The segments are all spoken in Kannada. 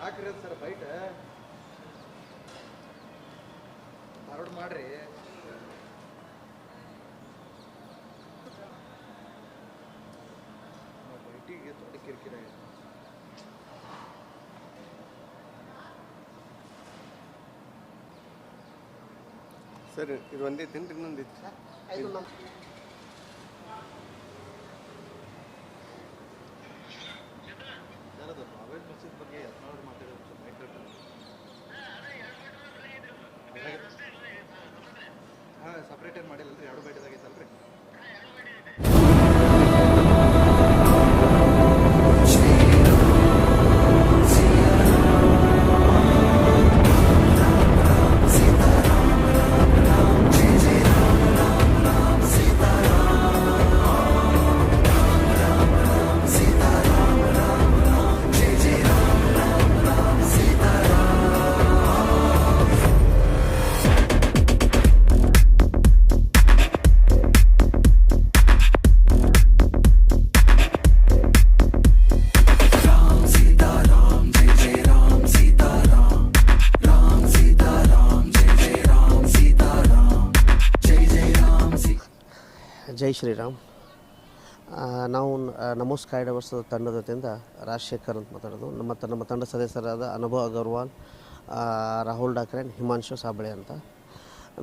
ಹಾಕ್ರಿ ಸರ್ ಬೈಟ್ ಫಾರ್ವರ್ಡ್ ಮಾಡ್ರಿ. ಬೈಟಿಗೆ ದೊಡ್ಡ ಕಿರಿಕಿರಿ ಆಗಿದೆ. ಸರ್ ಇದು ಒಂದೇ ತಿಂಡಿ ಇನ್ನೊಂದಿತ್ತು ಯಾರದು ಬಾಬೆಲ್ ಮಸೀದ್ ಬಗ್ಗೆ ಯತ್ನಾಳ್ ಮಾತಾಡೋದು ಹಾಂ ಸಪ್ರೇಟ್ ಏನು ಮಾಡಿಲ್ಲರಿ, ಎರಡು ಬೈಟದಾಗೈತಲ್ರಿ. ಜೈ ಶ್ರೀರಾಮ್. ನಾವು ನಮೋ ಸ್ಕೈ ಡೈವರ್ಸ್ ತಂಡದ ವತಿಯಿಂದ ರಾಜಶೇಖರ್ ಅಂತ ಮಾತಾಡೋದು. ನಮ್ಮ ತಂಡ ಸದಸ್ಯರಾದ ಅನುಭವ್ ಅಗರ್ವಾಲ್, ರಾಹುಲ್ ಡಾಕ್ರೆ, ಹಿಮಾಂಶು ಸಾಬಳೆ ಅಂತ.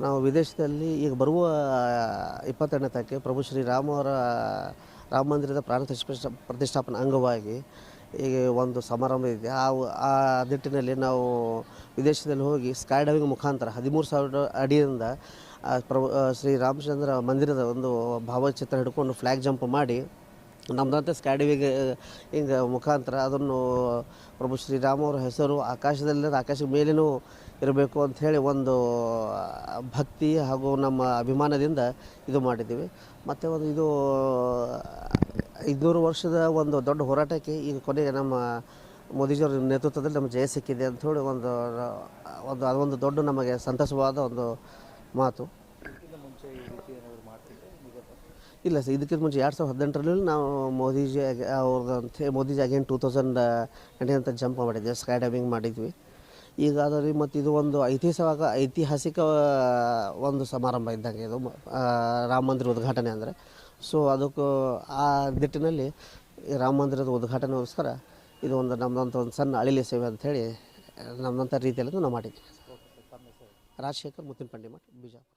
ನಾವು ವಿದೇಶದಲ್ಲಿ ಈಗ ಬರುವ 22ನೇ ತಾರೀಕಿಗೆ ಪ್ರಭು ಶ್ರೀರಾಮ್ ಅವರ ರಾಮ ಮಂದಿರದ ಪ್ರಾಣ ಪ್ರತಿಷ್ಠಾಪನೆ ಅಂಗವಾಗಿ ಈಗ ಒಂದು ಸಮಾರಂಭ ಇದೆ. ಆ ನಿಟ್ಟಿನಲ್ಲಿ ನಾವು ವಿದೇಶದಲ್ಲಿ ಹೋಗಿ ಸ್ಕೈ ಡೈವಿಂಗ್ ಮುಖಾಂತರ 13,000 ಅಡಿಯಿಂದ ಶ್ರೀರಾಮಚಂದ್ರ ಮಂದಿರದ ಒಂದು ಭಾವಚಿತ್ರ ಹಿಡ್ಕೊಂಡು ಫ್ಲ್ಯಾಗ್ ಜಂಪ್ ಮಾಡಿ ನಮ್ಮದಂತೆ ಸ್ಕೈ ಡೈವಿಂಗ್ ಹಿಂಗೆ ಮುಖಾಂತರ ಅದನ್ನು ಪ್ರಭು ಶ್ರೀರಾಮ ಅವರ ಹೆಸರು ಆಕಾಶದಲ್ಲಿರೋದು ಆಕಾಶದ ಮೇಲೇನೂ ಇರಬೇಕು ಅಂಥೇಳಿ ಒಂದು ಭಕ್ತಿ ಹಾಗೂ ನಮ್ಮ ಅಭಿಮಾನದಿಂದ ಇದು ಮಾಡಿದ್ದೀವಿ. ಮತ್ತು ಒಂದು ಇದು 500 ವರ್ಷದ ಒಂದು ದೊಡ್ಡ ಹೋರಾಟಕ್ಕೆ ಈಗ ಕೊನೆಗೆ ನಮ್ಮ ಮೋದಿಜಿಯವರ ನೇತೃತ್ವದಲ್ಲಿ ನಮ್ಮ ಜಯ ಸಿಕ್ಕಿದೆ ಅಂಥೇಳಿ ಅದೊಂದು ದೊಡ್ಡ ನಮಗೆ ಸಂತಸವಾದ ಒಂದು ಮಾತು. ಇಲ್ಲ ಸರ್, ಇದಕ್ಕಿಂತ ಮುಂಚೆ 2018ರಲ್ಲಿ ನಾವು ಮೋದಿಜಿ ಅಗೇನ್ 2019 ಅಂತ ಜಂಪ್ ಮಾಡಿದ್ವಿ, ಸ್ಕೈ ಡೈವಿಂಗ್ ಮಾಡಿದ್ವಿ. ಈಗ ಅದರಲ್ಲಿ ಮತ್ತು ಇದು ಒಂದು ಐತಿಹಾಸಿಕ ಒಂದು ಸಮಾರಂಭ ಇದ್ದಂಗೆ ಇದು ರಾಮ ಮಂದಿರ ಉದ್ಘಾಟನೆ ಅಂದರೆ. ಸೊ ಅದಕ್ಕೂ ಆ ನಿಟ್ಟಿನಲ್ಲಿ ರಾಮ ಮಂದಿರದ ಉದ್ಘಾಟನೆಗೋಸ್ಕರ ಇದು ಒಂದು ನಮ್ಮದಂಥ ಒಂದು ಸಣ್ಣ ಅಳಿಲಿ ಸೇವೆ ಅಂಥೇಳಿ ನಮ್ಮದಂಥ ರೀತಿಯಲ್ಲಿ ನಾವು ಮಾಡಿದ್ವಿ. ರಾಜಶೇಖರ್ ಮುತ್ತಿನಪಂಡಿ ಮಠ, ಬಿಜಾಪುರ.